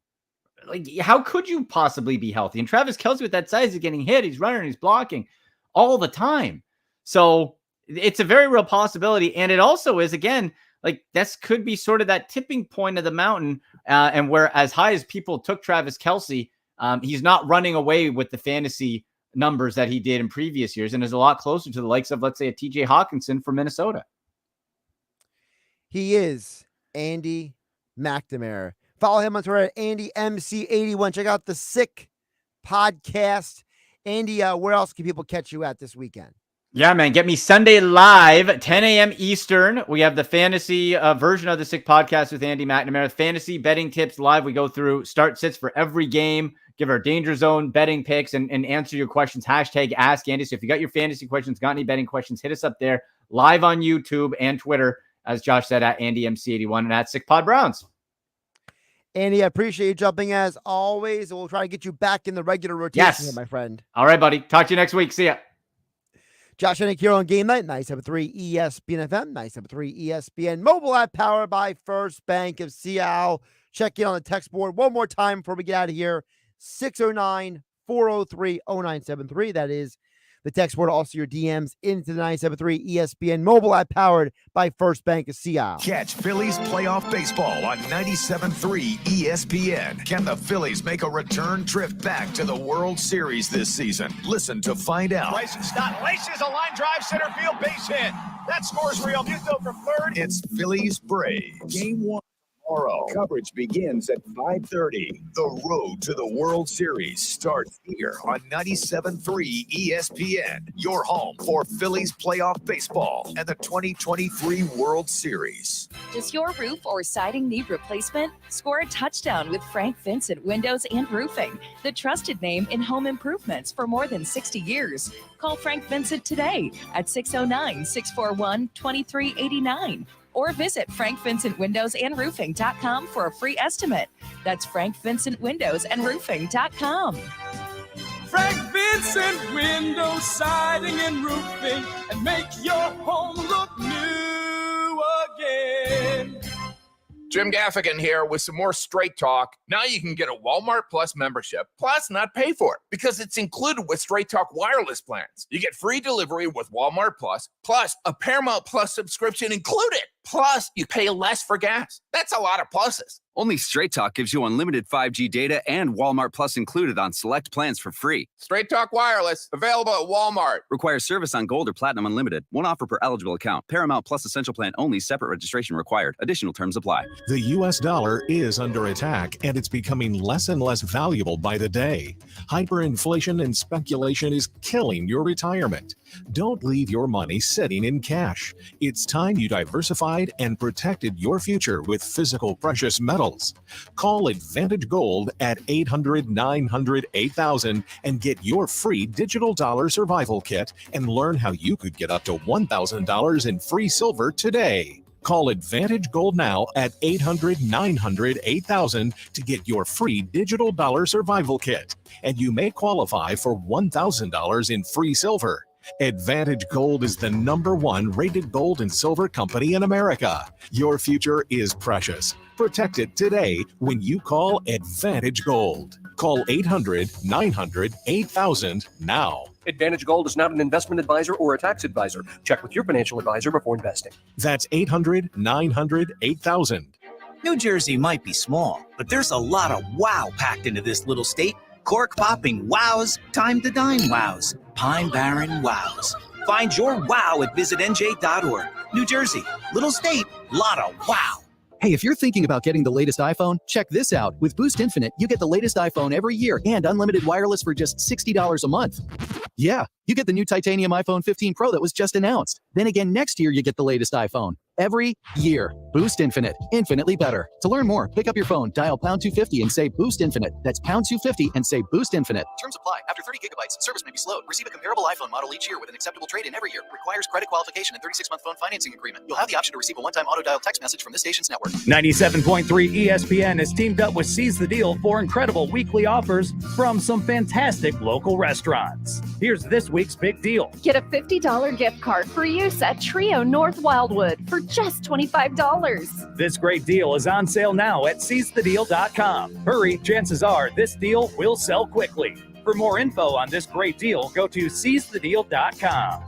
Like, how could you possibly be healthy? And Travis Kelce with that size is getting hit. He's running, he's blocking all the time. So it's a very real possibility. And it also is, again, like this could be sort of that tipping point of the mountain. And where as high as people took Travis Kelce, he's not running away with the fantasy numbers that he did in previous years and is a lot closer to the likes of, let's say, a TJ Hawkinson from Minnesota. He is Andy McNamara. Follow him on Twitter at AndyMC81. Check out the Sick podcast. Andy, where else can people catch you at this weekend? Yeah, man. Get me Sunday live, 10 a.m. Eastern. We have the fantasy version of the Sick podcast with Andy McNamara. Fantasy betting tips live. We go through start sits for every game, give our danger zone betting picks, and answer your questions. Hashtag Ask Andy. So if you got your fantasy questions, got any betting questions, hit us up there live on YouTube and Twitter, as Josh said, at AndyMC81 and at SickPodBrowns. Andy, I appreciate you jumping as always. We'll try to get you back in the regular rotation, yes, here, my friend. All right, buddy. Talk to you next week. See ya. Josh Hennig here on Game Night, 97.3 ESPN FM, 97.3 ESPN mobile app powered by First Bank of Seattle. Check in on the text board one more time before we get out of here. 609-403-0973. That is the text board. Also your DMs into the 97.3 ESPN mobile app powered by First Bank of Seattle. Catch Phillies playoff baseball on 97.3 ESPN. Can the Phillies make a return trip back to the World Series this season? Listen to find out. Bryson Stott laces a line drive, center field, base hit. That scores Real Muto from third. It's Phillies Braves. Game 1 tomorrow. Coverage begins at 5:30. The road to the World Series starts here on 97.3 ESPN. Your home for Phillies playoff baseball and the 2023 World Series. Does your roof or siding need replacement? Score a touchdown with Frank Vincent Windows and Roofing, the trusted name in home improvements for more than 60 years. Call Frank Vincent today at 609-641-2389 or visit frankvincentwindowsandroofing.com for a free estimate. That's frankvincentwindowsandroofing.com. Frank Vincent Windows, Siding and Roofing, and make your home look new again. Jim Gaffigan here with some more Straight Talk. Now you can get a Walmart Plus membership, plus not pay for it, because it's included with Straight Talk wireless plans. You get free delivery with Walmart Plus a Paramount Plus subscription included. Plus, you pay less for gas. That's a lot of pluses. Only Straight Talk gives you unlimited 5G data and Walmart Plus included on select plans for free. Straight Talk Wireless, available at Walmart. Requires service on Gold or Platinum Unlimited. One offer per eligible account. Paramount Plus Essential Plan only. Separate registration required. Additional terms apply. The U.S. dollar is under attack, and it's becoming less and less valuable by the day. Hyperinflation and speculation is killing your retirement. Don't leave your money sitting in cash. It's time you diversified and protected your future with physical precious metals. Call Advantage Gold at 800-900-8000 and get your free digital dollar survival kit and learn how you could get up to $1,000 in free silver today. Call Advantage Gold now at 800-900-8000 to get your free digital dollar survival kit, and you may qualify for $1,000 in free silver. Advantage Gold is the #1 rated gold and silver company in America. Your future is precious. Protect it today when you call Advantage Gold. Call 800-900-8000 now. Advantage Gold is not an investment advisor or a tax advisor. Check with your financial advisor before investing. That's 800-900-8000. New Jersey might be small, but there's a lot of wow packed into this little state. Cork-popping wows, time to dine wows, Pine Barren wows. Find your wow at visitnj.org. New Jersey, little state, lot of wow. Hey, if you're thinking about getting the latest iPhone, check this out. With Boost Infinite, you get the latest iPhone every year and unlimited wireless for just $60 a month. Yeah, you get the new titanium iPhone 15 Pro that was just announced. Then again, next year, you get the latest iPhone. Every year. Boost Infinite. Infinitely better. To learn more, pick up your phone, dial pound 250 and say Boost Infinite. That's pound 250 and say Boost Infinite. Terms apply. After 30 gigabytes, service may be slowed. Receive a comparable iPhone model each year with an acceptable trade-in every year. Requires credit qualification and 36-month phone financing agreement. You'll have the option to receive a one-time auto-dial text message from this station's network. 97.3 ESPN has teamed up with Seize the Deal for incredible weekly offers from some fantastic local restaurants. Here's this week's big deal. Get a $50 gift card for use at Trio North Wildwood for just $25. This great deal is on sale now at seizethedeal.com. Hurry, chances are this deal will sell quickly. For more info on this great deal, go to seizethedeal.com.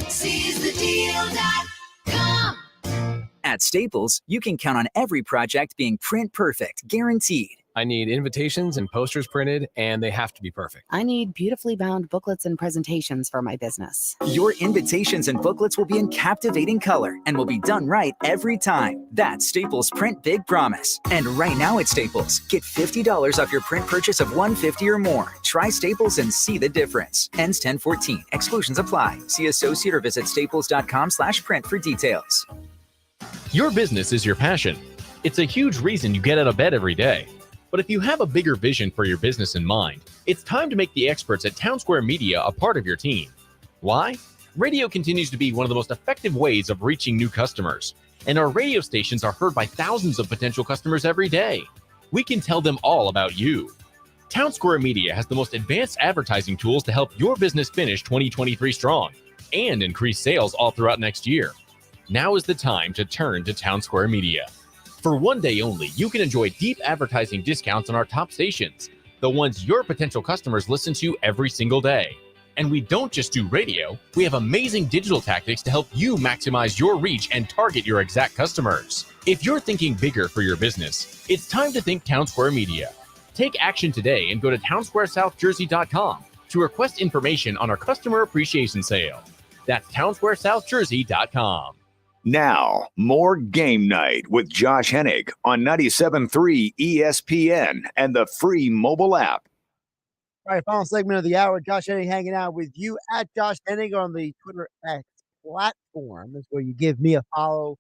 Seizethedeal.com. At Staples, you can count on every project being print perfect, guaranteed. I need invitations and posters printed, and they have to be perfect. I need beautifully bound booklets and presentations for my business. Your invitations and booklets will be in captivating color and will be done right every time. That's Staples Print Big Promise. And right now at Staples, get $50 off your print purchase of $150 or more. Try Staples and see the difference. Ends 10/14. Exclusions apply. See associate or visit staples.com/print for details. Your business is your passion. It's a huge reason you get out of bed every day. But if you have a bigger vision for your business in mind, it's time to make the experts at Town Square Media a part of your team. Why? Radio continues to be one of the most effective ways of reaching new customers, and our radio stations are heard by thousands of potential customers every day. We can tell them all about you. Town Square Media has the most advanced advertising tools to help your business finish 2023 strong and increase sales all throughout next year. Now is the time to turn to Town Square Media. For one day only, you can enjoy deep advertising discounts on our top stations, the ones your potential customers listen to every single day. And we don't just do radio, we have amazing digital tactics to help you maximize your reach and target your exact customers. If you're thinking bigger for your business, it's time to think Town Square Media. Take action today and go to townsquaresouthjersey.com to request information on our customer appreciation sale. That's townsquaresouthjersey.com. Now, more Game Night with Josh Hennig on 97.3 ESPN and the free mobile app. All right, final segment of the hour. Josh Hennig hanging out with you at Josh Hennig on the Twitter X platform. That's where you give me a follow.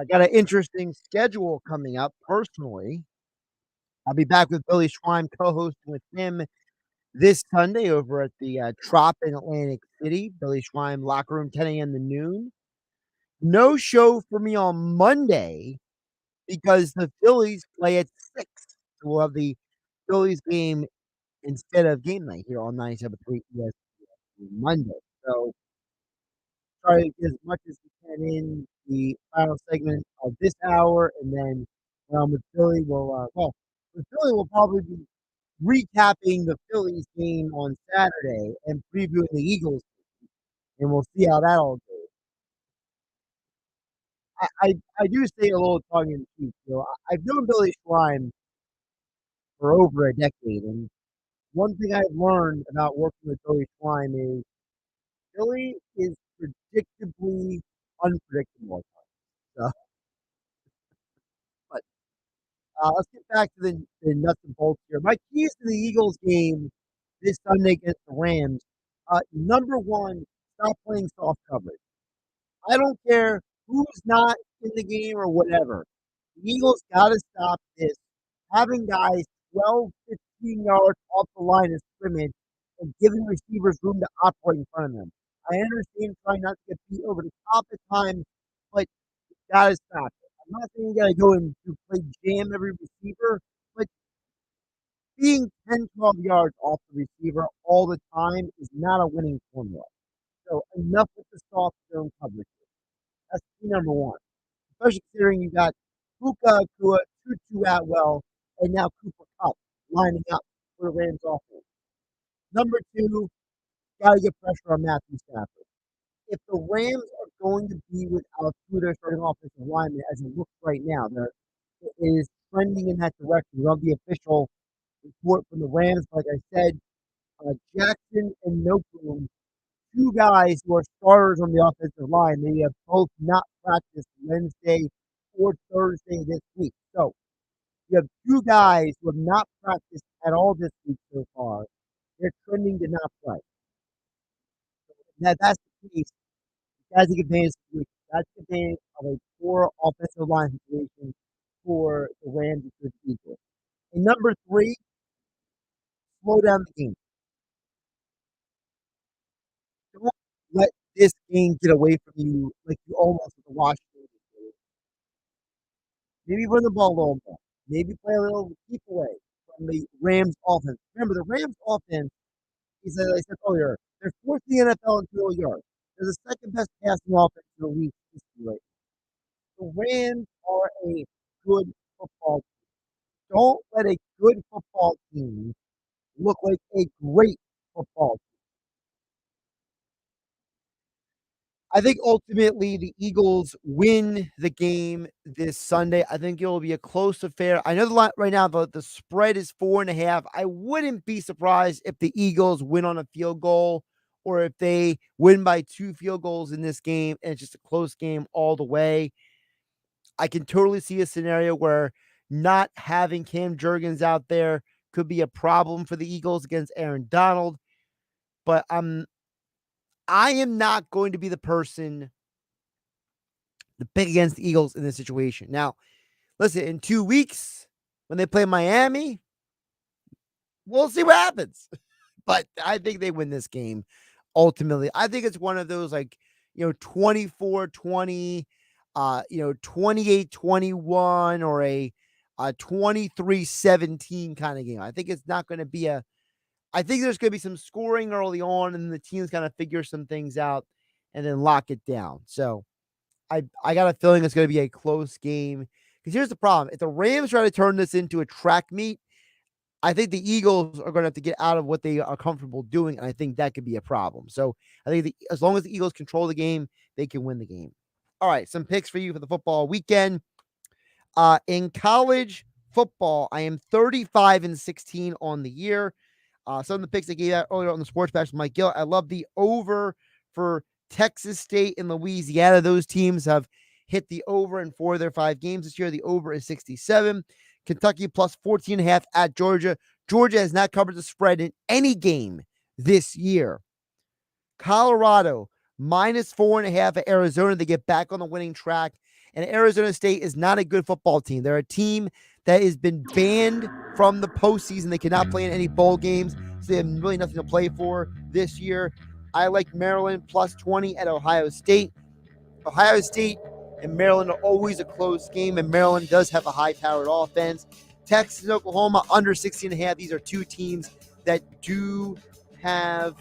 Got an interesting schedule coming up personally. I'll be back with Billy Schweim, co-hosting with him this Sunday over at the Trop in Atlantic City. Billy Schweim, locker room, 10 a.m. to noon. No show for me on Monday because the Phillies play at 6. So we'll have the Phillies game instead of game night here on 97.3 ESPN Monday. So try to get as much as we can in the final segment of this hour, and then with Philly, with Philly, we'll probably be recapping the Phillies game on Saturday and previewing the Eagles game, and we'll see how that all goes. I do say a little tongue in cheek. I've known Billy Schweim for over a decade, and one thing I've learned about working with Billy Schweim is Billy is predictably unpredictable at times. So, but let's get back to the nuts and bolts here. My keys to the Eagles game this Sunday against the Rams. Number one, stop playing soft coverage. I don't care who's not in the game or whatever. The Eagles got to stop this. Having guys 12, 15 yards off the line of scrimmage and giving receivers room to operate in front of them. I understand trying not to get beat over the top at times, but you got to stop it. I'm not saying you got to go and play jam every receiver, but being 10, 12 yards off the receiver all the time is not a winning formula. So enough with the soft zone coverage. That's key number one. Especially considering you got Puka, Kua, Tutu Atwell, and now Cooper Kupp lining up for the Rams offense. Number two, got to get pressure on Matthew Stafford. If the Rams are going to be without two of their starting offensive linemen, as it looks right now, it is trending in that direction. We love the official report from the Rams. Like I said, Jackson and Noteboom, two guys who are starters on the offensive line. They have both not practiced Wednesday or Thursday this week. So you have two guys who have not practiced at all this week so far. They're trending to not play. That's the case. You got to take advantage of that's the advantage of a poor offensive line situation for the Rams and the Eagles. And number three, slow down the game. Don't let this game get away from you like you almost with the Washington. Maybe run the ball a little more. Maybe play a little keep away from the Rams offense. Remember, the Rams offense is, as I said earlier, they're fourth in the NFL in total yards. They're the second best passing offense in the league history right now. The Rams are a good football team. Don't let a good football team look like a great football team. I think ultimately the Eagles win the game this Sunday. I think it will be a close affair. I know the line right now, the spread is 4.5. I wouldn't be surprised if the Eagles win on a field goal or if they win by 2 field goals in this game and it's just a close game all the way. I can totally see a scenario where not having Cam Jurgens out there could be a problem for the Eagles against Aaron Donald. But I am not going to be the person to pick against the Eagles in this situation. Now, listen, in 2 weeks, when they play Miami, we'll see what happens. But I think they win this game ultimately. I think it's one of those 24-20, 28-21, or a a 23-17 kind of game. I think it's not going to be I think there's going to be some scoring early on, and the team's going to figure some things out and then lock it down. So I got a feeling it's going to be a close game. Because here's the problem. If the Rams try to turn this into a track meet, I think the Eagles are going to have to get out of what they are comfortable doing, and I think that could be a problem. So I think as long as the Eagles control the game, they can win the game. All right, some picks for you for the football weekend. In college football, I am 35-16 on the year. Some of the picks I gave out earlier on the Sports Bash with Mike Gill. I love the over for Texas State and Louisiana. Those teams have hit the over in 4 of their 5 games this year. The over is 67. Kentucky plus 14.5 at Georgia. Georgia has not covered the spread in any game this year. Colorado minus 4.5 at Arizona. They get back on the winning track. And Arizona State is not a good football team. They're a team that has been banned from the postseason. They cannot play in any bowl games, so they have really nothing to play for this year. I like Maryland plus 20 at Ohio State. Ohio State and Maryland are always a close game, and Maryland does have a high-powered offense. Texas and Oklahoma under 16.5. These are two teams that do have,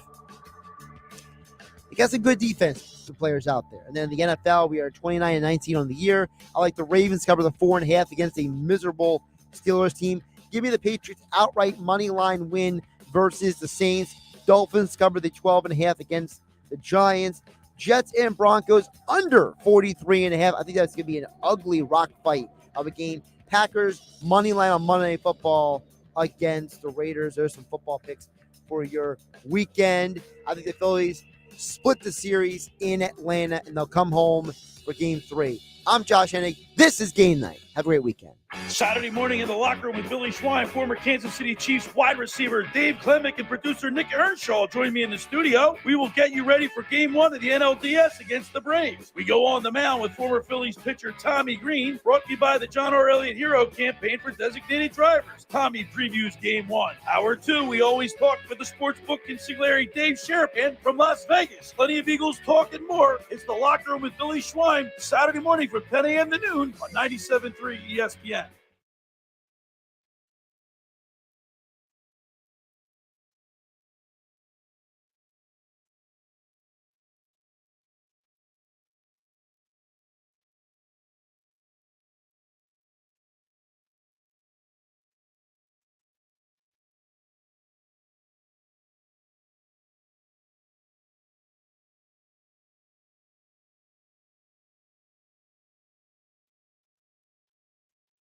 I guess, a good defense for players out there. And then in the NFL, we are 29-19 on the year. I like the Ravens cover the 4.5 against a miserable Steelers team. Give me the Patriots outright money line win versus the Saints. Dolphins cover the 12.5 against the Giants. Jets and Broncos under 43.5. I think that's going to be an ugly rock fight of a game. Packers money line on Monday Night Football against the Raiders. There's some football picks for your weekend. I think the Phillies split the series in Atlanta, and they'll come home for Game 3. I'm Josh Hennig. This is Game Night. Have a great weekend. Saturday morning in the locker room with Billy Schwein, former Kansas City Chiefs wide receiver Dave Klemick, and producer Nick Earnshaw join me in the studio. We will get you ready for Game 1 of the NLDS against the Braves. We go on the mound with former Phillies pitcher Tommy Green, brought to you by the John R. Elliott Hero Campaign for Designated Drivers. Tommy previews Game 1. Hour 2, we always talk with the sportsbook consigliere Dave Sheridan from Las Vegas. Plenty of Eagles talk and more. It's the locker room with Billy Schwein, Saturday morning from 10 a.m. to noon on 97.3 ESPN.